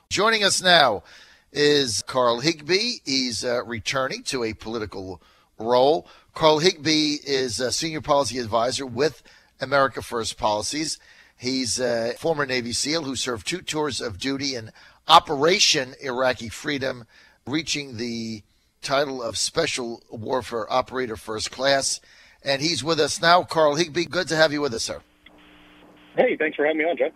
Joining us now is Carl Higbie. He's returning to a political role. Carl Higbie is a senior policy advisor with America First Policies. He's a former Navy SEAL who served 2 tours of duty in Operation Iraqi Freedom, reaching the title of Special Warfare Operator First Class. And he's with us now. Carl Higbie, good to have you with us, sir. Hey, thanks for having me on, John.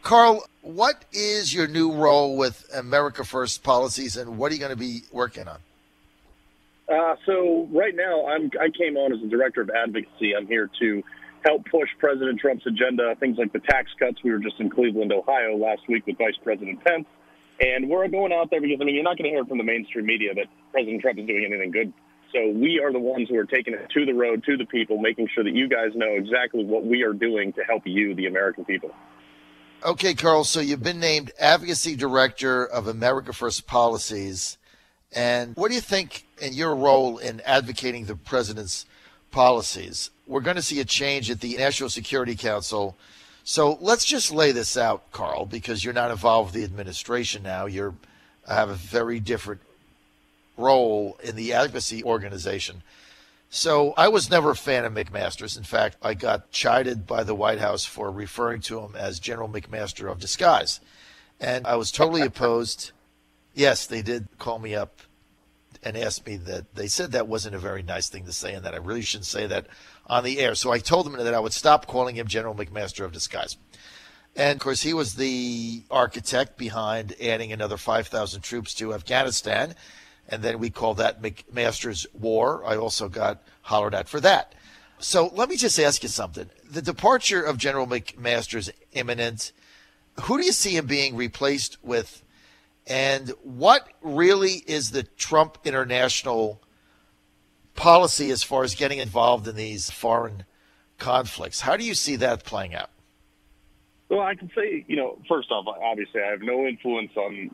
Carl, what is your new role with America First Policies, and what are you going to be working on? So right now, I came on as the director of advocacy. I'm here to help push President Trump's agenda, things like the tax cuts. We were just in Cleveland, Ohio last week with Vice President Pence. And we're going out there because, you're not going to hear from the mainstream media that President Trump is doing anything good. So we are the ones who are taking it to the road, to the people, making sure that you guys know exactly what we are doing to help you, the American people. Okay, Carl, so you've been named Advocacy Director of America First Policies. And what do you think in your role in advocating the president's policies? We're going to see a change at the National Security Council. So let's just lay this out, Carl, because you're not involved with the administration now. You have a very different role in the advocacy organization. So I was never a fan of McMaster's. In fact, I got chided by the White House for referring to him as General McMaster of disguise. And I was totally opposed. Yes, they did call me up and asked me that. They said that wasn't a very nice thing to say and that I really shouldn't say that on the air. So I told them that I would stop calling him General McMaster of disguise. And, of course, he was the architect behind adding another 5,000 troops to Afghanistan. And then we called that McMaster's War. I also got hollered at for that. So let me just ask you something. The departure of General McMaster is imminent. Who do you see him being replaced with? And what really is the Trump international policy as far as getting involved in these foreign conflicts? How do you see that playing out? Well, I can say, first off, obviously I have no influence on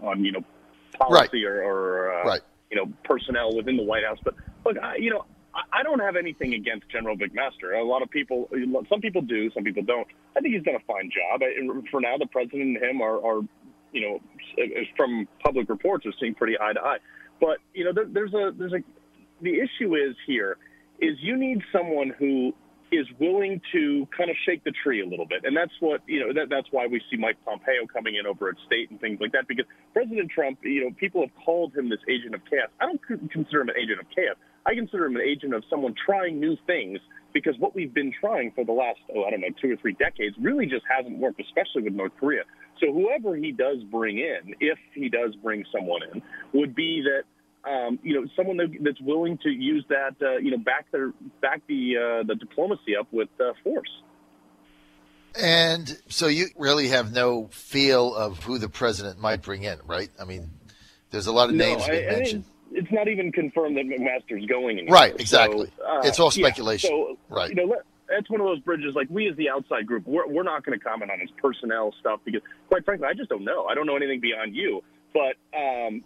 policy right. or right. Personnel within the White House. But look, I don't have anything against General McMaster. A lot of people, some people do, some people don't. I think he's done a fine job. For now, the president and him are from public reports, are seeing pretty eye to eye. But the issue is you need someone who is willing to kind of shake the tree a little bit. And that's what, that's why we see Mike Pompeo coming in over at state and things like that, because President Trump, people have called him this agent of chaos. I don't consider him an agent of chaos. I consider him an agent of someone trying new things, because what we've been trying for the last, 2 or 3 decades really just hasn't worked, especially with North Korea. So whoever he does bring in, if he does bring someone in, would be that, someone that's willing to use that, back the diplomacy up with force. And so you really have no feel of who the president might bring in, right? I mean, there's a lot of names being mentioned. It's not even confirmed that McMaster's going anywhere. Right, exactly. So, it's all speculation. Yeah, so, right. That's one of those bridges, like we as the outside group, we're not going to comment on his personnel stuff because, quite frankly, I just don't know. I don't know anything beyond you. But, I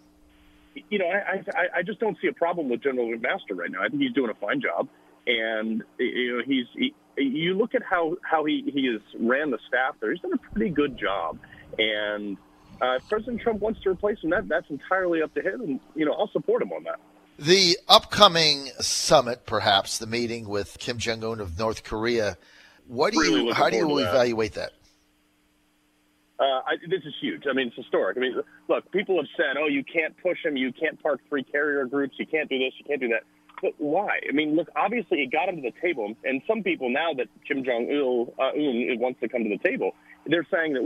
just don't see a problem with General McMaster right now. I think he's doing a fine job. And, you look at how he has ran the staff there. He's done a pretty good job. And if President Trump wants to replace him, that's entirely up to him. And, I'll support him on that. The upcoming summit, perhaps, the meeting with Kim Jong-un of North Korea, how do you evaluate that? This is huge. I mean, it's historic. I mean, look, people have said, you can't push him. You can't park 3 carrier groups. You can't do this. You can't do that. But why? I mean, look, obviously it got him to the table. And some people now that Kim Jong-un wants to come to the table, they're saying that,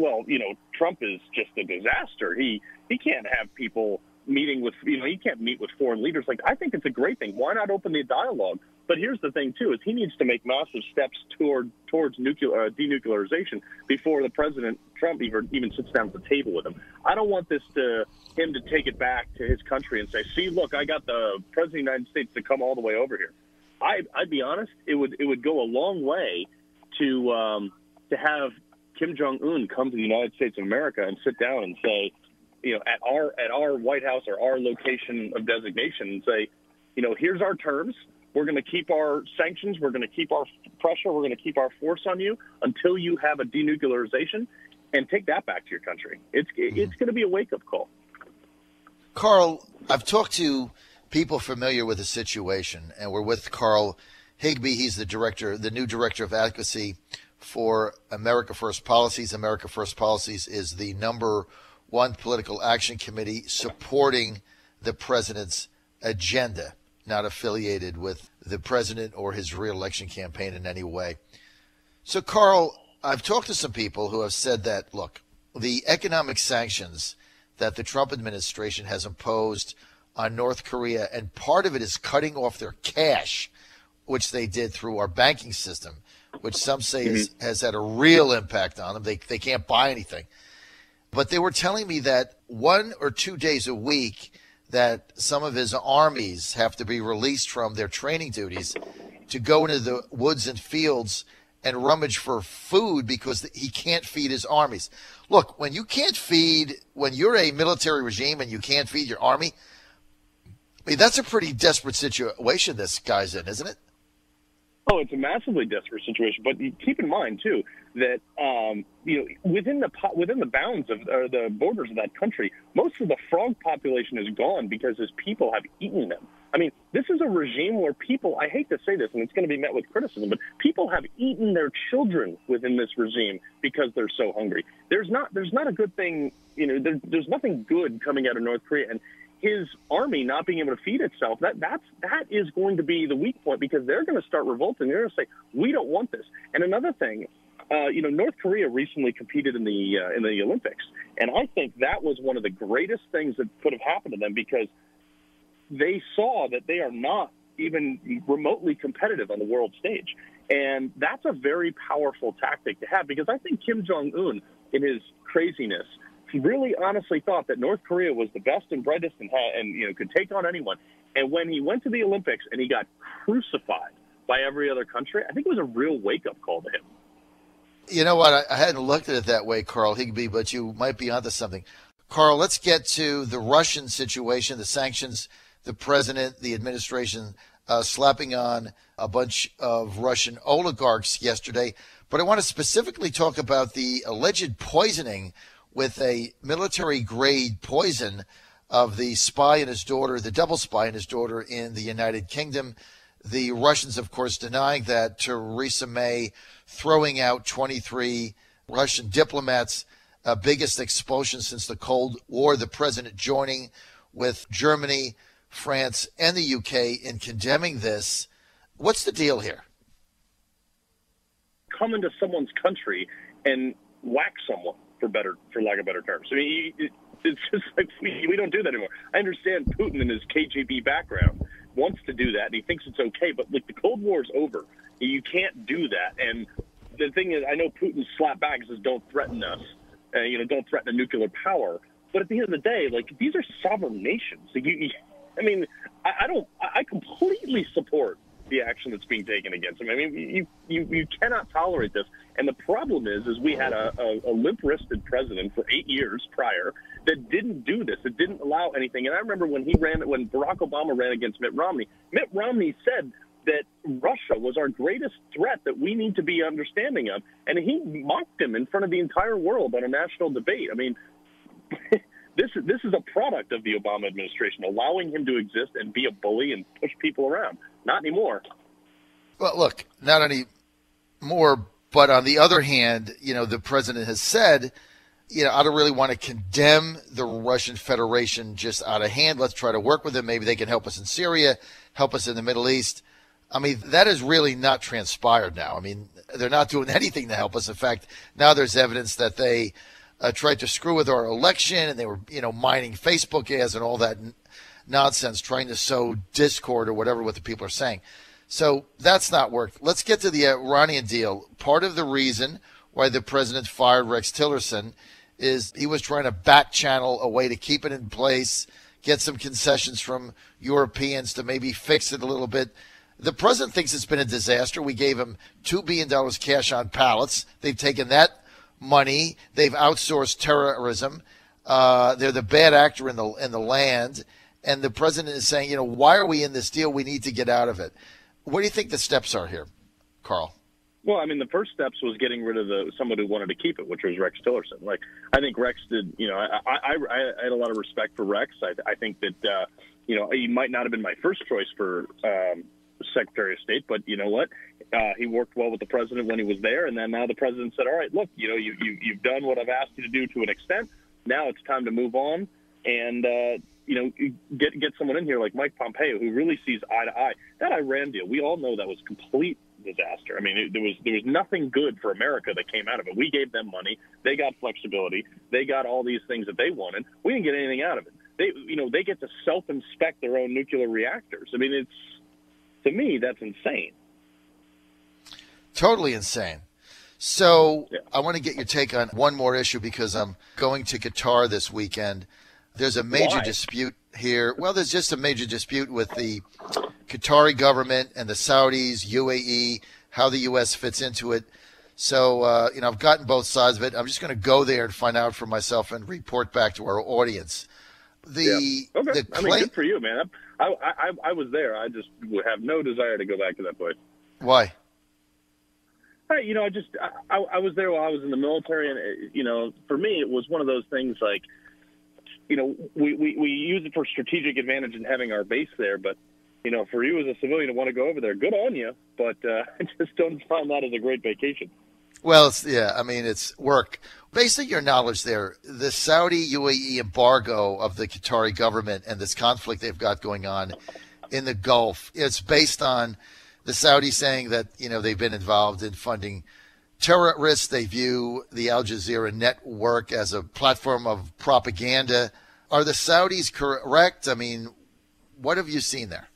Trump is just a disaster. He can't have people meeting with, he can't meet with foreign leaders. Like, I think it's a great thing. Why not open the dialogue? But here's the thing, too, is he needs to make massive steps towards denuclearization before the President Trump even sits down at the table with him. I don't want him to take it back to his country and say, see, look, I got the President of the United States to come all the way over here. I'd be honest, it would go a long way to have Kim Jong-un come to the United States of America and sit down and say, at our White House or our location of designation and say, here's our terms. We're going to keep our sanctions. We're going to keep our pressure. We're going to keep our force on you until you have a denuclearization. and take that back to your country. It's going to be a wake-up call. Carl, I've talked to people familiar with the situation, and we're with Carl Higbie. He's the new director of advocacy for America First Policies. America First Policies is the number one political action committee supporting the president's agenda, not affiliated with the president or his reelection campaign in any way. So, Carl, I've talked to some people who have said that, look, the economic sanctions that the Trump administration has imposed on North Korea, and part of it is cutting off their cash, which they did through our banking system, which some say has had a real impact on them. They can't buy anything. But they were telling me that 1 or 2 days a week that some of his armies have to be released from their training duties to go into the woods and fields and rummage for food because he can't feed his armies. Look, when you're a military regime and you can't feed your army, I mean, that's a pretty desperate situation this guy's in, isn't it? Oh, it's a massively desperate situation. But keep in mind too that within the bounds of the borders of that country, most of the frog population is gone because his people have eaten them. I mean, this is a regime where people, I hate to say this, and it's going to be met with criticism, but people have eaten their children within this regime because they're so hungry. There's not a good thing, there's nothing good coming out of North Korea, and his army not being able to feed itself, that is going to be the weak point, because they're going to start revolting. They're going to say, we don't want this. And another thing, North Korea recently competed in the Olympics, and I think that was one of the greatest things that could have happened to them, because they saw that they are not even remotely competitive on the world stage. And that's a very powerful tactic to have, because I think Kim Jong-un, in his craziness, really honestly thought that North Korea was the best and brightest and could take on anyone. And when he went to the Olympics and he got crucified by every other country, I think it was a real wake-up call to him. You know what? I hadn't looked at it that way, Carl Higbie, but you might be onto something. Carl, let's get to the Russian situation, the sanctions, the president, the administration slapping on a bunch of Russian oligarchs yesterday. But I want to specifically talk about the alleged poisoning with a military-grade poison of the spy and his daughter, the double spy and his daughter in the United Kingdom. The Russians, of course, denying that. Theresa May throwing out 23 Russian diplomats, biggest expulsion since the Cold War. The president joining with Germany, France, and the UK in condemning this. What's the deal here? Come into someone's country and whack someone, for lack of better terms. I mean, it's just like we don't do that anymore. I understand Putin in his KGB background wants to do that, and he thinks it's okay, but like the Cold War's over. You can't do that. And the thing is, I know Putin slapped back and says, "Don't threaten us," don't threaten a nuclear power. But at the end of the day, like, these are sovereign nations. Like, I completely support the action that's being taken against them. I mean, you cannot tolerate this. And the problem is we had a limp-wristed president for 8 years prior that didn't do this. It didn't allow anything. And I remember when Barack Obama ran against Mitt Romney said that Russia was our greatest threat that we need to be understanding of. And he mocked him in front of the entire world on a national debate. I mean, This is a product of the Obama administration, allowing him to exist and be a bully and push people around. Not anymore. Well, look, not anymore. But on the other hand, the president has said, I don't really want to condemn the Russian Federation just out of hand. Let's try to work with them. Maybe they can help us in Syria, help us in the Middle East. I mean, that has really not transpired now. I mean, they're not doing anything to help us. In fact, now there's evidence that they tried to screw with our election, and they were, mining Facebook ads and all that nonsense, trying to sow discord or whatever what the people are saying. So that's not worked. Let's get to the Iranian deal. Part of the reason why the president fired Rex Tillerson is he was trying to back channel a way to keep it in place, get some concessions from Europeans to maybe fix it a little bit. The president thinks it's been a disaster. We gave him $2 billion cash on pallets. They've taken that money. They've outsourced terrorism. They're the bad actor in the land. And the president is saying, why are we in this deal? We need to get out of it. What do you think the steps are here, Carl? Well, I mean, the first steps was getting rid of someone who wanted to keep it, which was Rex Tillerson. Like, I think Rex did. I had a lot of respect for Rex. I think that he might not have been my first choice for Secretary of State, but you know what? He worked well with the president when he was there, and then now the president said, "All right, look, you've done what I've asked you to do to an extent. Now it's time to move on and get someone in here like Mike Pompeo who really sees eye to eye." That Iran deal, we all know that was complete disaster. I mean, there was nothing good for America that came out of it. We gave them money, they got flexibility, they got all these things that they wanted. We didn't get anything out of it. They get to self-inspect their own nuclear reactors. I mean, to me, that's insane. Totally insane. So I want to get your take on one more issue because I'm going to Qatar this weekend. There's a major dispute here. Well, there's just a major dispute with the Qatari government and the Saudis, UAE, how the U.S. fits into it. So, I've gotten both sides of it. I'm just going to go there and find out for myself and report back to our audience. Okay. I mean, good for you, man. I was there. I just would have no desire to go back to that place. Why? I was there while I was in the military, and for me, it was one of those things like, we use it for strategic advantage in having our base there, but for you as a civilian to want to go over there, good on you, but I just don't find that as a great vacation. Well, it's work. Based on your knowledge there, the Saudi UAE embargo of the Qatari government and this conflict they've got going on in the Gulf, it's based on the Saudis saying that, they've been involved in funding terrorists. They view the Al Jazeera network as a platform of propaganda. Are the Saudis correct? I mean, what have you seen there?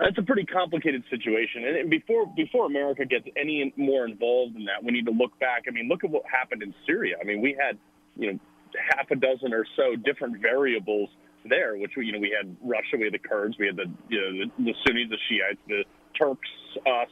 It's a pretty complicated situation. And before America gets any more involved in that, we need to look back. I mean, look at what happened in Syria. I mean, we had, half a dozen or so different variables there, which, we had Russia, we had the Kurds, we had the Sunnis, the Shiites, the Turks, us,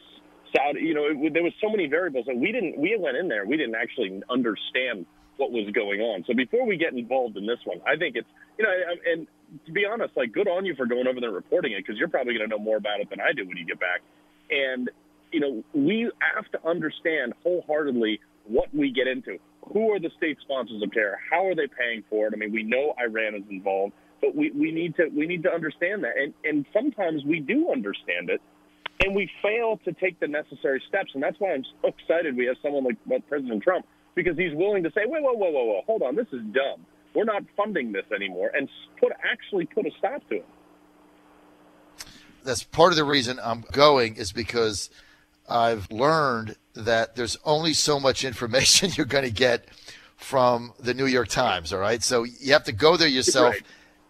Saudi. There was so many variables that we went in there. We didn't actually understand what was going on. So before we get involved in this one, I think it's, and to be honest, like, good on you for going over there and reporting it, because you're probably going to know more about it than I do when you get back. And, we have to understand wholeheartedly what we get into. Who are the state sponsors of terror? How are they paying for it? I mean, we know Iran is involved, but we need to understand that. And sometimes we do understand it, and we fail to take the necessary steps. And that's why I'm so excited we have someone like President Trump, because he's willing to say, whoa, hold on, this is dumb. We're not funding this anymore, and actually put a stop to it. That's part of the reason I'm going, is because I've learned that there's only so much information you're going to get from the New York Times, all right? So you have to go there yourself,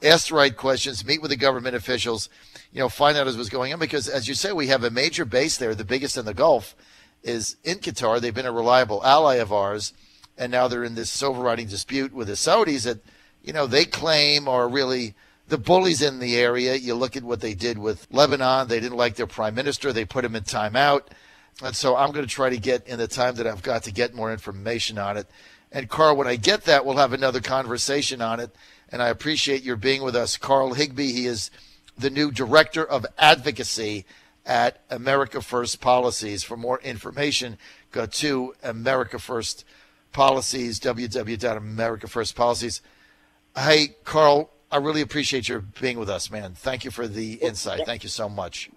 ask the right questions, meet with the government officials, find out what's going on, because, as you say, we have a major base there, the biggest in the Gulf, is in Qatar. They've been a reliable ally of ours, and now they're in this overriding dispute with the Saudis that, they claim are really the bullies in the area. You look at what they did with Lebanon. They didn't like their prime minister. They put him in timeout. And so I'm going to try to get, in the time that I've got, to get more information on it. And, Carl, when I get that, we'll have another conversation on it. And I appreciate your being with us. Carl Higbie, he is the new Director of Advocacy at America First Policies. For more information, go to America First Policies, www.americafirstpolicies. Hey, Carl, I really appreciate your being with us, man. Thank you for the insight. Thank you so much.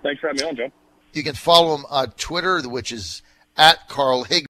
Thanks for having me on, Joe. You can follow him on Twitter, which is at Carl Higbie.